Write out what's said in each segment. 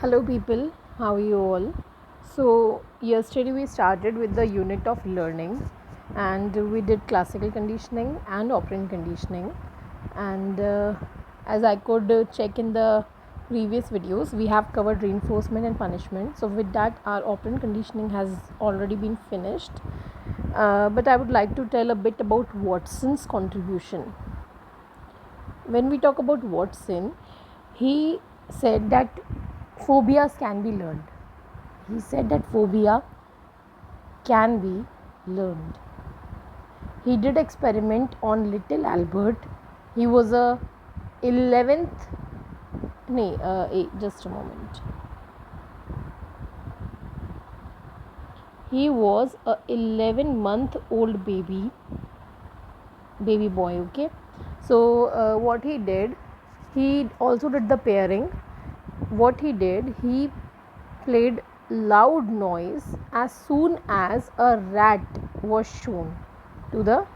Hello, people. How are you all? So, yesterday we started with the unit of learning, and we did classical conditioning and operant conditioning. And as I could check in the previous videos, we have covered reinforcement and punishment. So, with that, our operant conditioning has already been finished. But I would like to tell a bit about Watson's contribution. When we talk about Watson, he said that phobias can be learned. He said that phobia can be learned. He did experiment on little Albert. He was a 11th, just a moment. He was a 11-month-old baby boy. Okay, so what he did, he also did the pairing. What he did, he played loud noise as soon as a rat was shown to the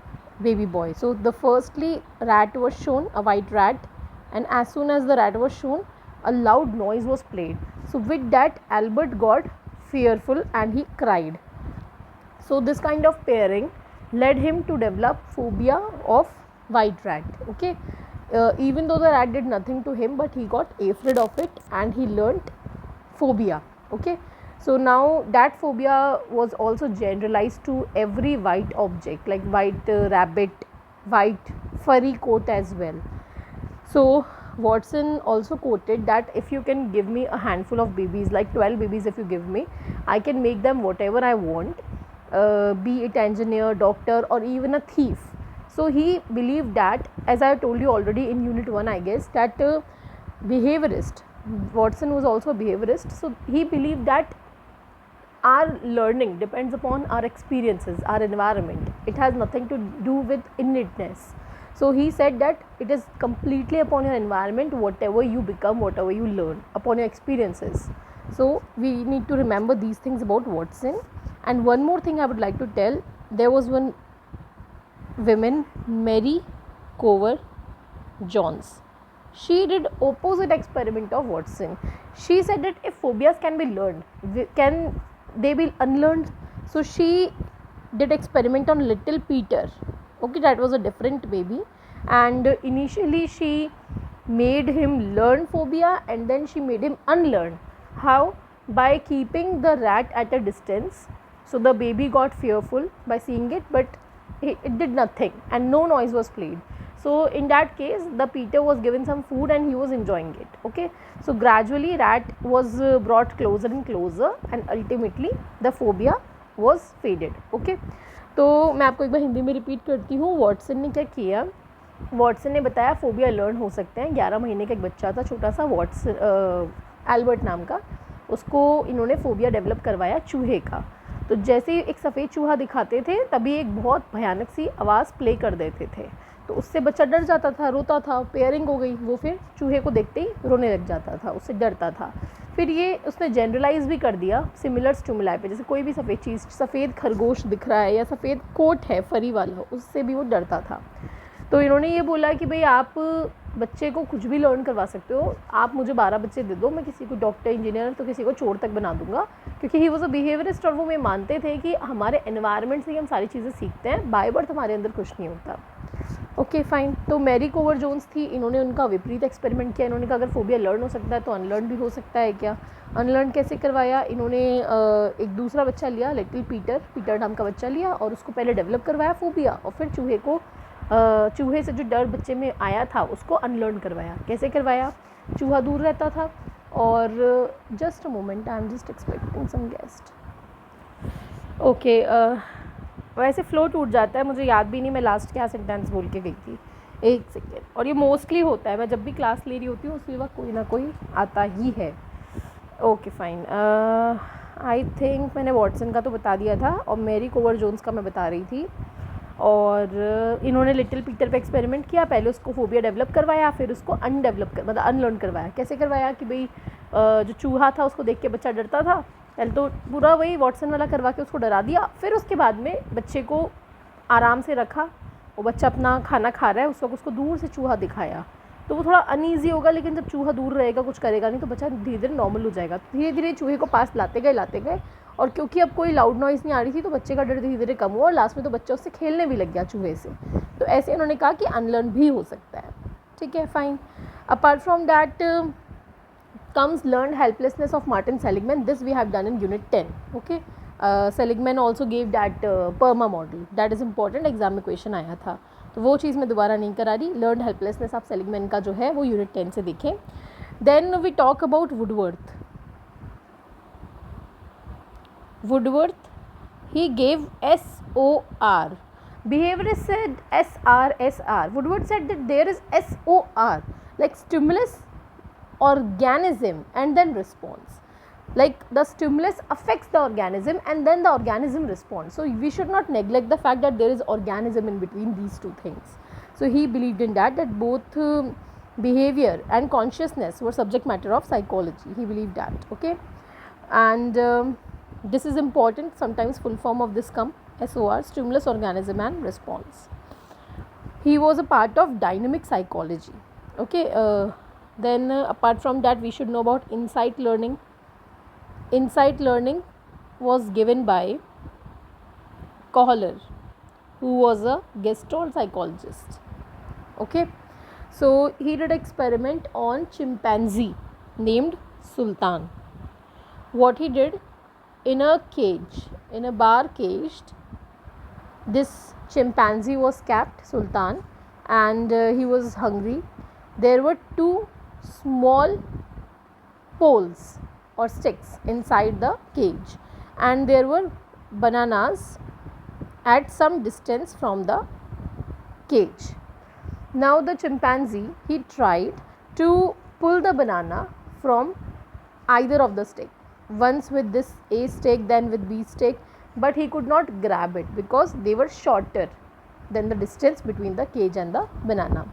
baby boy. So the firstly rat was shown, a white rat, and as soon as the rat was shown, a loud noise was played. So with that, Albert got fearful and he cried. So this kind of pairing led him to develop phobia of white rat. Okay, even though the rat did nothing to him, but he got afraid of it and he learnt phobia. Okay, so now that phobia was also generalized to every white object, like white rabbit, white furry coat as well. So Watson also quoted that if you can give me a handful of babies, like 12 babies, if you give me, I can make them whatever I want, be it engineer, doctor, or even a thief. So he believed that, as I told you already in unit 1, I guess, that behaviorist, Watson was also a behaviorist. So he believed that our learning depends upon our experiences, our environment. It has nothing to do with innateness. So he said that it is completely upon your environment, whatever you become, whatever you learn, upon your experiences. So we need to remember these things about Watson. And one more thing I would like to tell, there was one woman, Mary Cover Jones. She did opposite experiment of Watson. She said that if phobias can be learned, can they be unlearned? So she did experiment on little Peter. Okay, that was a different baby, and initially she made him learn phobia and then she made him unlearn. How? By keeping the rat at a distance. So the baby got fearful by seeing it, but it did nothing and no noise was played. So in that case, the Peter was given some food and he was enjoying it. Okay, so gradually rat was brought closer and closer and ultimately the phobia was faded. Okay, तो मैं आपको एक बार हिंदी में repeat करती हूँ. Watson ने क्या किया, वॉटसन ने बताया फोबिया लर्न हो सकते हैं. 11 महीने का एक बच्चा था, छोटा सा, वॉटसन, एल्बर्ट नाम का, उसको इन्होंने फोबिया डेवलप करवाया चूहे का. तो जैसे ही एक सफ़ेद चूहा दिखाते थे तभी एक बहुत भयानक सी आवाज़ प्ले कर देते थे, तो उससे बच्चा डर जाता था, रोता था. पेयरिंग हो गई, वो फिर चूहे को देखते ही रोने लग जाता था, उससे डरता था. फिर ये उसने जनरलाइज भी कर दिया सिमिलर स्टिमुलाई पे. जैसे कोई भी सफ़ेद चीज़, सफ़ेद खरगोश दिख रहा है या सफ़ेद कोट है फरी वाला, उससे भी वो डरता था. तो इन्होंने ये बोला कि भाई आप बच्चे को कुछ भी लर्न करवा सकते हो, आप मुझे 12 बच्चे दे दो, मैं किसी को डॉक्टर, इंजीनियर, तो किसी को चोर तक बना दूंगा. क्योंकि ही वॉज अ बिहेवियरिस्ट और वो ये मानते थे कि हमारे एनवायरनमेंट से ही हम सारी चीज़ें सीखते हैं, बाय बर्थ हमारे अंदर कुछ नहीं होता. Okay fine. तो मैरी कोवर जोन्स थी, इन्होंने उनका विपरीत एक्सपेरिमेंट किया. इन्होंने कहा अगर फोबिया लर्न हो सकता है तो अनलर्न भी हो सकता है क्या. अनलर्न कैसे करवाया, इन्होंने एक दूसरा बच्चा लिया, लिटिल पीटर नाम का बच्चा लिया और उसको पहले डेवलप करवाया फोबिया, और फिर चूहे को चूहे से जो डर बच्चे में आया था उसको अनलर्न करवाया. कैसे करवाया, चूहा दूर रहता था और just a moment, I am just expecting some guest. Okay, वैसे फ्लो टूट जाता है, मुझे याद भी नहीं मैं लास्ट क्या सेंटेंस बोल के गई थी. एक सेकेंड. और ये मोस्टली होता है, मैं जब भी क्लास ले रही होती हूँ उसी वक्त कोई ना कोई आता ही है. Okay fine. आई थिंक मैंने वॉटसन का तो बता दिया था और मैरी कोवर जोन्स का मैं बता रही थी. और इन्होंने लिटिल पीटर पे एक्सपेरिमेंट किया, पहले उसको फोबिया डेवलप करवाया, फिर उसको मतलब अनलर्न करवाया. कैसे करवाया कि भाई जो चूहा था उसको देख के बच्चा डरता था, पहले तो पूरा वही वॉटसन वाला करवा के उसको डरा दिया. फिर उसके बाद में बच्चे को आराम से रखा, वो बच्चा अपना खाना खा रहा है, उस वक्त उसको दूर से चूहा दिखाया, तो वो थोड़ा अनईजी होगा, लेकिन जब चूहा दूर रहेगा कुछ करेगा नहीं तो बच्चा धीरे धीरे नॉर्मल हो जाएगा। धीरे धीरे चूहे को पास लाते गए, और क्योंकि अब कोई लाउड नॉइज़ नहीं आ रही थी तो बच्चे का डर धीरे धीरे कम हुआ और लास्ट में तो बच्चा उससे खेलने भी लग गया चूहे से। तो ऐसे इन्होंने कहा कि अनलर्न भी हो सकता है। ठीक है, fine. Apart from that comes learned helplessness of Martin Seligman. This we have done in unit 10. Okay, Seligman also gave that PERMA model. That is important, exam में क्वेश्चन आया था, तो वो चीज़ मैं दोबारा नहीं करा रही। लर्नड हेल्पलेसनेस ऑफ सेलिगमैन का जो है वो यूनिट 10 से देखें। Then we talk about Woodworth. Woodworth, he gave SOR. Behaviorist said SR. Woodward said that there is SOR, like stimulus, organism, and then response. Like the stimulus affects the organism and then the organism responds. So we should not neglect the fact that there is organism in between these two things. So he believed in that both behavior and consciousness were subject matter of psychology. He believed that. Okay, and this is important. Sometimes full form of this come SOR, stimulus, organism, and response. He was a part of dynamic psychology. Okay, then apart from that we should know about insight learning. Insight learning was given by Kohler, who was a Gestalt psychologist. Okay, so he did experiment on chimpanzee named Sultan. What he did, in a cage, in a bar caged, this chimpanzee was kept, Sultan, and he was hungry. There were two small poles or sticks inside the cage, and there were bananas at some distance from the cage. Now the chimpanzee, he tried to pull the banana from either of the stick, once with this A stick, then with B stick, but he could not grab it because they were shorter than the distance between the cage and the banana.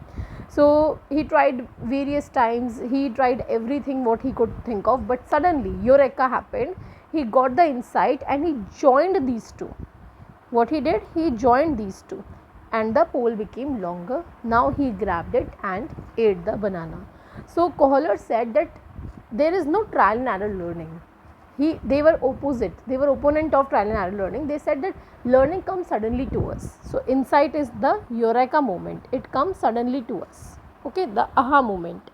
So he tried various times, he tried everything what he could think of, but suddenly eureka happened. He got the insight and he joined these two. What he did, he joined these two and the pole became longer. Now he grabbed it and ate the banana. So Kohler said that there is no trial and error learning. They were opposite, they were opponent of trial and error learning. They said that learning comes suddenly to us. So insight is the eureka moment, it comes suddenly to us. Okay, the aha moment.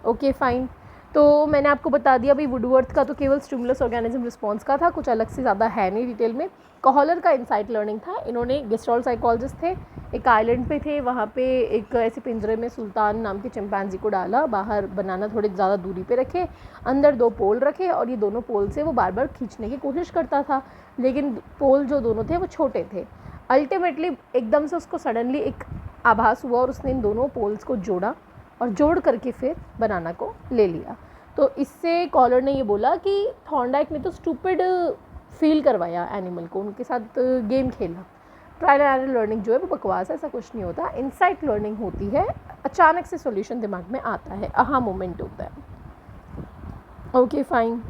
Okay, fine. तो मैंने आपको बता दिया भाई Woodworth का तो केवल stimulus organism response का था, कुछ अलग से ज़्यादा है नहीं डिटेल में। कोहलर का इंसाइट लर्निंग था। इन्होंने गेस्टॉल्ट साइकोलॉजिस्ट थे, एक आइलैंड पे थे, वहाँ पे एक ऐसे पिंजरे में सुल्तान नाम के चिंपैंजी को डाला, बाहर बनाना थोड़ी ज़्यादा दूरी पे रखे, अंदर दो पोल रखे और ये दोनों पोल से वो बार बार खींचने की कोशिश करता था, लेकिन पोल जो दोनों थे वो छोटे थे। अल्टीमेटली एकदम से उसको सडनली एक आभास हुआ और उसने इन दोनों पोल्स को जोड़ा और जोड़ करके फिर बनाना को ले लिया। तो इससे कॉलर ने ये बोला कि थॉर्नडाइक ने तो स्टूपिड फील करवाया एनिमल को, उनके साथ गेम खेला। ट्रायल एंड एरर लर्निंग जो है वो बकवास है, ऐसा कुछ नहीं होता। इनसाइट लर्निंग होती है, अचानक से सॉल्यूशन दिमाग में आता है, आहा मोमेंट होता है। Okay fine.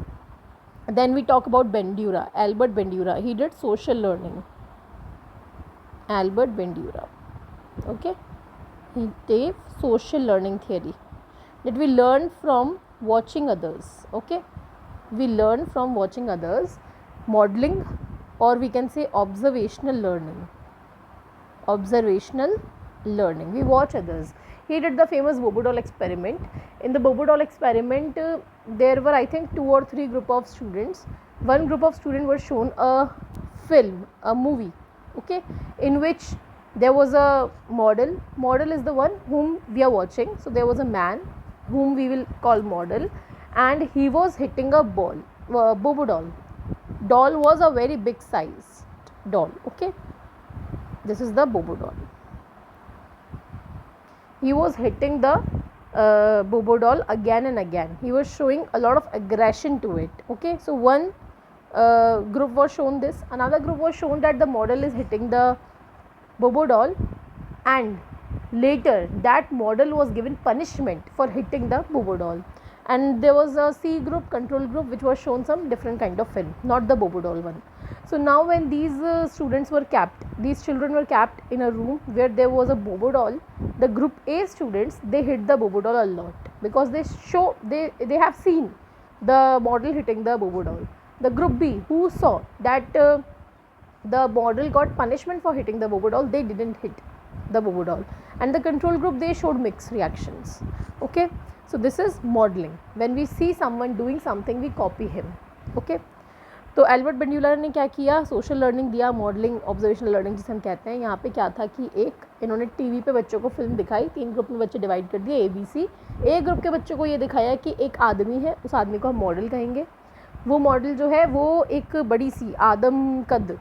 Then we talk about Bandura, Albert Bandura. He did social learning, Albert Bandura. Okay, he gave social learning theory that we learn from watching others. Okay, we learn from watching others, modeling, or we can say observational learning. Observational learning, we watch others. He did the famous Bobo doll experiment. In the Bobo doll experiment, there were I think 2 or 3 group of students. One group of students were shown a film, a movie, okay, in which there was a model. Model is the one whom we are watching. So there was a man whom we will call model, and he was hitting a ball, Bobo doll. Doll was a very big sized doll. Okay, this is the Bobo doll. He was hitting the Bobo doll again and again. He was showing a lot of aggression to it. Okay, so one group was shown this, another group was shown that the model is hitting the Bobo doll, and later that model was given punishment for hitting the Bobo doll. And there was a C group, control group, which was shown some different kind of film, not the Bobo doll one. So now when these children were kept in a room where there was a Bobo doll, the group A students, they hit the Bobo doll a lot because they have seen the model hitting the Bobo doll. The group B, who saw that the model got punishment for hitting the Bobo doll, they didn't hit the Bobo doll, and the control group, they showed mixed reactions. Okay, so this is modeling. When we see someone doing something, we copy him. Okay, तो Albert बंड्यूलर ने क्या किया, social learning दिया, modelling, observational learning जिसे हम कहते हैं. यहाँ पे क्या था कि इन्होंने टीवी पे बच्चों को फिल्म दिखाई, 3 ग्रुप में बच्चे डिवाइड कर दिए ABC. एक ग्रुप के बच्चों को ये दिखाया कि एक आदमी है, उस आदमी को हम मॉडल कहेंगे. वो मॉडल जो है वो एक बड़ी सी आदम कद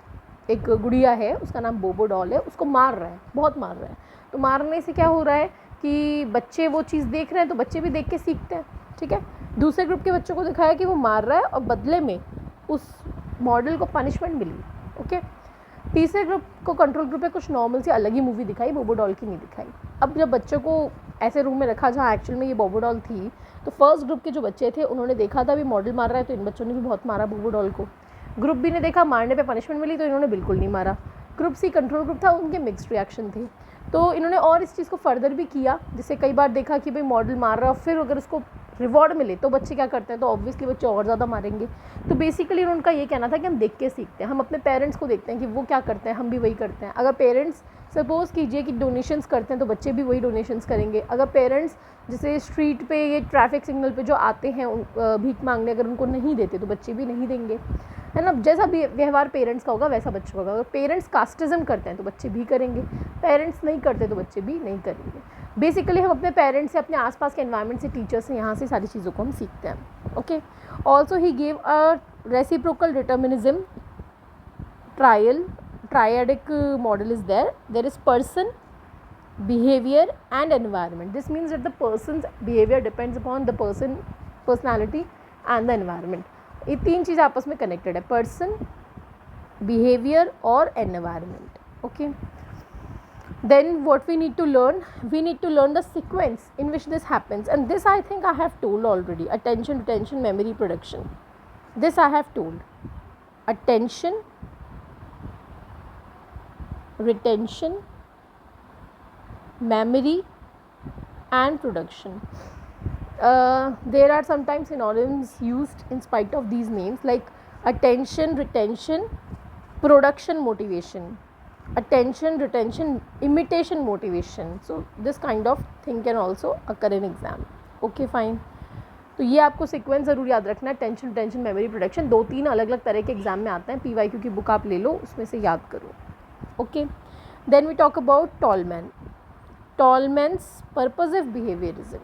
एक गुड़िया है, उसका नाम बोबो डॉल है, उसको मार रहा है, बहुत मार रहा है. तो मारने से क्या हो रहा है कि बच्चे वो चीज़ देख रहे हैं, तो बच्चे भी देख के सीखते हैं. ठीक है, दूसरे ग्रुप के बच्चों को दिखाया कि वो मार रहा है और बदले में उस मॉडल को पनिशमेंट मिली. ओके, तीसरे ग्रुप को, कंट्रोल ग्रुप पे, कुछ नॉर्मल सी अलग ही मूवी दिखाई, बोबो डॉल की नहीं दिखाई. अब जब बच्चों को ऐसे रूम में रखा जहाँ एक्चुअल में ये बोबो डॉल थी, तो फर्स्ट ग्रुप के जो बच्चे थे उन्होंने देखा था भी मॉडल मार रहा है, तो इन बच्चों ने भी बहुत मारा बोबो डॉल को. ग्रुप बी ने देखा मारने पे पनिशमेंट मिली, तो इन्होंने बिल्कुल नहीं मारा. ग्रुप सी कंट्रोल ग्रुप था, उनके मिक्स्ड रिएक्शन थे. तो इन्होंने और इस चीज़ को फर्दर भी किया, जिससे कई बार देखा कि भाई मॉडल मार रहा है, फिर अगर उसको रिवॉर्ड मिले तो बच्चे क्या करते हैं, तो ऑब्वियसली बच्चे और ज़्यादा मारेंगे. तो बेसिकली उनका ये कहना था कि हम देख के सीखते हैं, हम अपने पेरेंट्स को देखते हैं कि वो क्या करते हैं, हम भी वही करते हैं. अगर पेरेंट्स सपोज़ कीजिए कि डोनेशंस करते हैं, तो बच्चे भी वही डोनेशंस करेंगे. अगर पेरेंट्स जैसे स्ट्रीट पे, ये ट्रैफिक सिग्नल पे जो आते हैं भीख मांगने, अगर उनको नहीं देते तो बच्चे भी नहीं देंगे, है ना. जैसा भी व्यवहार पेरेंट्स का होगा वैसा बच्चों का होगा. अगर पेरेंट्स कास्टिज्म करते हैं तो बच्चे भी करेंगे, पेरेंट्स नहीं करते तो बच्चे भी नहीं करेंगे. बेसिकली हम अपने पेरेंट्स से, अपने आसपास के एनवायरनमेंट से, टीचर्स से, यहाँ से सारी चीज़ों को हम सीखते हैं. Okay, also he gave a reciprocal determinism triadic model is there. There is person, behavior and environment. This means that the person's behavior depends upon the personality and the environment. ये 3 चीज़ आपस में connected है, person, behavior और environment. Okay, then what we need to learn the sequence in which this happens, and this I think I have told already. Attention, retention, memory, production. This I have told. Attention, retention, memory and production. There are sometimes synonyms used in spite of these names, like attention, retention, production, motivation. Attention, retention, imitation, motivation. So this kind of thing can also occur in exam. Okay, fine. तो ये आपको sequence ज़रूर याद रखना है. Tension, retention, memory, production, 2-3 अलग अलग तरह के एग्जाम में आते हैं. PYQ की बुक आप ले लो, उसमें से याद करो. Okay, then we talk about Tolman. Tolman's purposive behaviorism.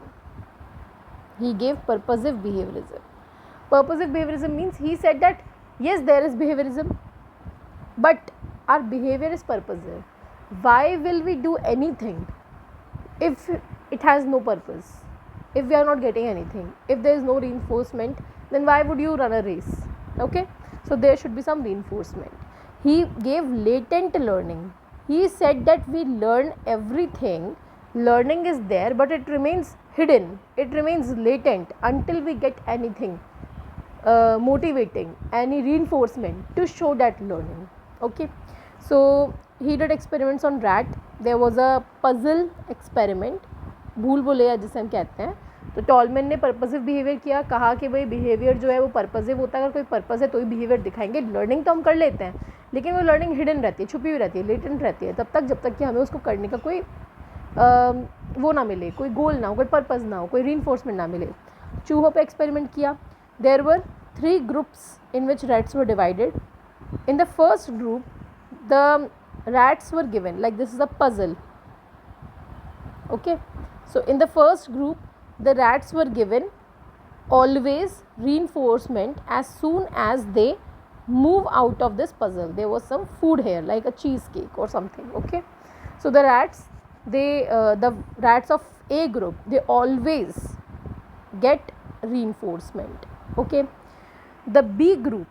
He gave purposive behaviorism. Purposive behaviorism means he said that yes, there is behaviorism, but our behavior is purposive. Why will we do anything if it has no purpose? If we are not getting anything, if there is no reinforcement, then why would you run a race? Okay, so there should be some reinforcement. He gave latent learning. He said that we learn everything, learning is there, but it remains hidden, it remains latent until we get anything motivating, any reinforcement to show that learning. Okay, so he did experiments on rat. There was a puzzle experiment, भूल भुलैया जिसे हम कहते हैं. तो tall man ने purposive behaviour किया, कहा कि भाई बिहेवियर जो है वो पर्पसिव होता है, अगर कोई पर्पस है तो ही बिहेवियर दिखाएंगे. लर्निंग तो हम कर लेते हैं, लेकिन वो लर्निंग हिडन रहती है, छुपी हुई रहती है, लेटेंट रहती है, तब तक जब तक कि हमें उसको करने का कोई वो ना मिले, कोई गोल ना हो, कोई पर्पस ना हो, कोई रीइंफोर्समेंट ना मिले. चूहों पे एक्सपेरिमेंट किया. There were 3 groups in which rats were divided. In the first group the rats were given, like this is a puzzle. Okay, so in the first group the rats were given always reinforcement as soon as they move out of this puzzle. There was some food here like a cheesecake or something. Okay, so the rats, the rats of A group, they always get reinforcement. Okay, the B group,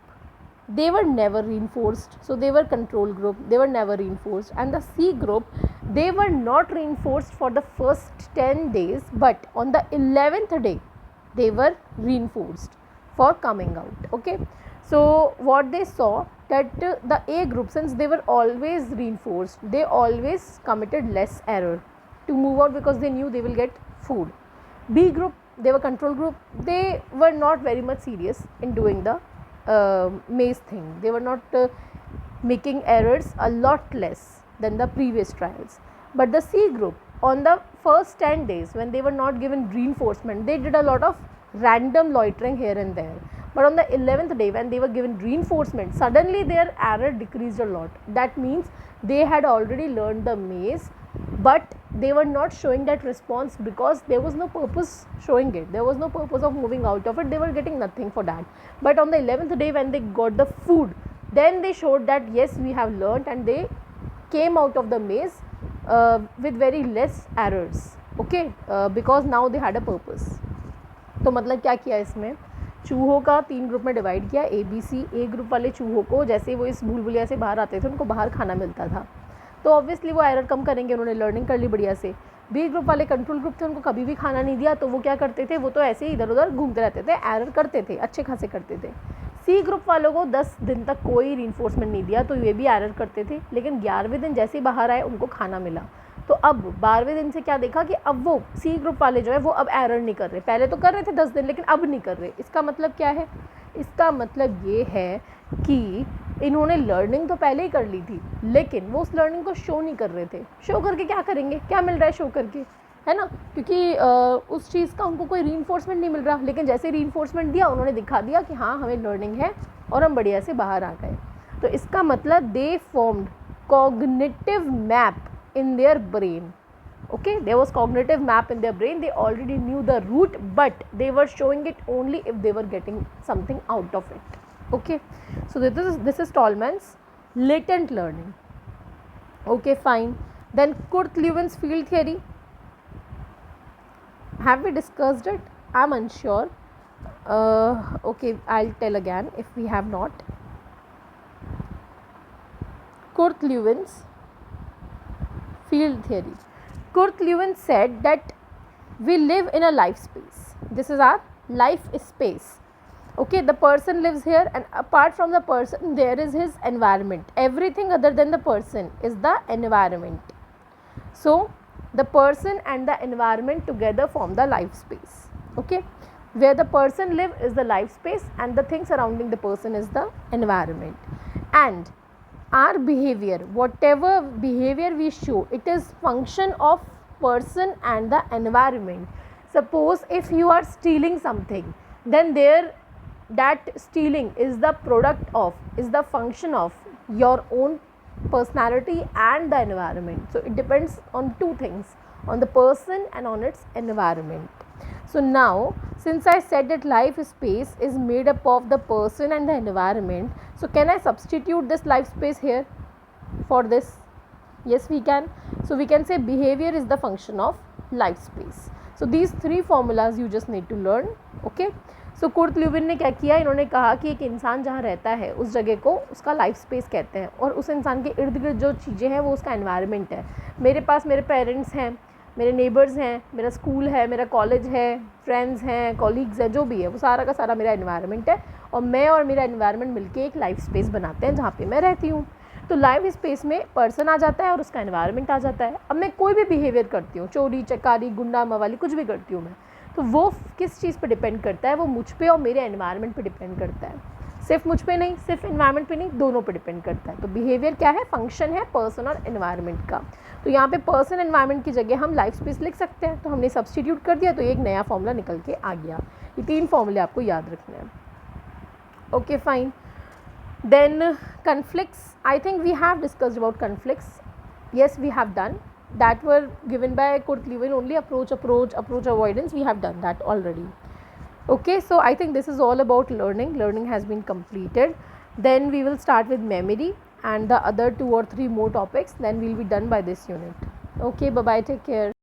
they were never reinforced, so they were control group, they were never reinforced. And the C group, they were not reinforced for the first 10 days, but on the 11th day they were reinforced for coming out. Okay, so what they saw that the A group, since they were always reinforced, they always committed less error to move out because they knew they will get food. B group, they were control group, they were not very much serious in doing the maze thing. They were not making errors, a lot less than the previous trials. But the C group, on the first 10 days when they were not given reinforcement, they did a lot of random loitering here and there. But on the 11th day when they were given reinforcement, suddenly their error decreased a lot. That means they had already learned the maze, but they were not showing that response because there was no purpose showing it. There was no purpose of moving out of it. They were getting nothing for that. But on the 11th day when they got the food, then they showed that yes, we have learned, and they came out of the maze with very less errors. Okay, because now they had a purpose. तो मतलब क्या किया इसमें, चूहों का 3 group में divide किया, A B C. A group वाले चूहों को जैसे वो इस भूल भुलैया से बाहर आते थे उनको बाहर खाना मिलता था, तो ऑब्वियसली वो एरर कम करेंगे, उन्होंने लर्निंग कर ली बढ़िया से. बी ग्रुप वाले कंट्रोल ग्रुप थे, उनको कभी भी खाना नहीं दिया, तो वो क्या करते थे, वो तो ऐसे ही इधर उधर घूमते रहते थे, एरर करते थे, अच्छे खासे करते थे. सी ग्रुप वालों को 10 दिन तक कोई रीइंफोर्समेंट नहीं दिया, तो ये भी एरर करते थे, लेकिन 11वें दिन जैसे ही बाहर आए उनको खाना मिला. तो अब 12वें दिन से क्या देखा कि अब वो सी ग्रुप वाले जो है वो अब एरर नहीं कर रहे. पहले तो कर रहे थे 10 दिन, लेकिन अब नहीं कर रहे. इसका मतलब क्या है, इसका मतलब ये है कि इन्होंने लर्निंग तो पहले ही कर ली थी, लेकिन वो उस लर्निंग को शो नहीं कर रहे थे. शो करके क्या करेंगे, क्या मिल रहा है शो करके, है ना, क्योंकि उस चीज़ का उनको कोई रीइंफोर्समेंट नहीं मिल रहा. लेकिन जैसे रीइंफोर्समेंट दिया, उन्होंने दिखा दिया कि हाँ हमें लर्निंग है और हम बढ़िया से बाहर आ गए. तो इसका मतलब दे formed cognitive map in their brain. Okay, there was cognitive map in their brain. They already knew the route, but they were showing it only if they were getting something out of it. Okay, so this is Tolman's latent learning. Okay, fine. Then Kurt-Lewin's field theory, have we discussed it? I'm unsure. Okay, I'll tell again if we have not. Kurt-Lewin's field theory. Kurt-Lewin said that we live in a life space. This is our life space. Okay, the person lives here, and apart from the person there is his environment. Everything other than the person is the environment. So the person and the environment together form the life space. Okay, where the person live is the life space, and the thing surrounding the person is the environment. And our behavior, whatever behavior we show, it is function of person and the environment. Suppose if you are stealing something, then that stealing is the product of, is the function of your own personality and the environment. So it depends on two things, on the person and on its environment. So now, since I said that life space is made up of the person and the environment, so can I substitute this life space here for this? Yes, we can. So we can say behavior is the function of life space. So these 3 formulas you just need to learn. Okay. So Kurt-Lewin ने क्या किया, इन्होंने कहा कि एक इंसान जहाँ रहता है उस जगह को उसका लाइफ स्पेस कहते हैं, और उस इंसान के इर्द गिर्द जो चीज़ें हैं वो उसका एनवायरनमेंट है. मेरे पास मेरे पेरेंट्स हैं, मेरे नेबर्स हैं, मेरा स्कूल है, मेरा कॉलेज है, फ्रेंड्स हैं, कॉलीग्स हैं, जो भी है वो सारा का सारा मेरा एनवायरनमेंट है, और मैं और मेरा एनवायरनमेंट मिलके एक लाइफ स्पेस बनाते हैं जहाँ पे मैं रहती हूँ. तो लाइफ स्पेस में पर्सन आ जाता है और उसका एनवायरनमेंट आ जाता है. अब मैं कोई भी बिहेवियर करती हूँ, चोरी चकारी गुंडा मवाली कुछ भी करती हूँ मैं, तो वो किस चीज़ पे डिपेंड करता है, वो मुझ पे और मेरे एनवायरनमेंट पे डिपेंड करता है. सिर्फ मुझ पे नहीं, सिर्फ एनवायरनमेंट पे नहीं, दोनों पे डिपेंड करता है. तो बिहेवियर क्या है, फंक्शन है पर्सन और एनवायरनमेंट का. तो यहाँ पे पर्सन एनवायरनमेंट की जगह हम लाइफ स्पेस लिख सकते हैं, तो हमने सब्सटीट्यूट कर दिया, तो एक नया फॉर्मूला निकल के आ गया. ये 3 फॉर्मूले आपको याद रखने हैं. Okay fine. Then conflicts, I think we have discussed about conflicts. Yes, we have done. That were given by Kurt-Lewin only. Approach avoidance, we have done that already. Okay, so I think this is all about learning. Learning has been completed. Then we will start with memory and the other 2 or 3 more topics. Then we will be done by this unit. Okay, bye bye, take care.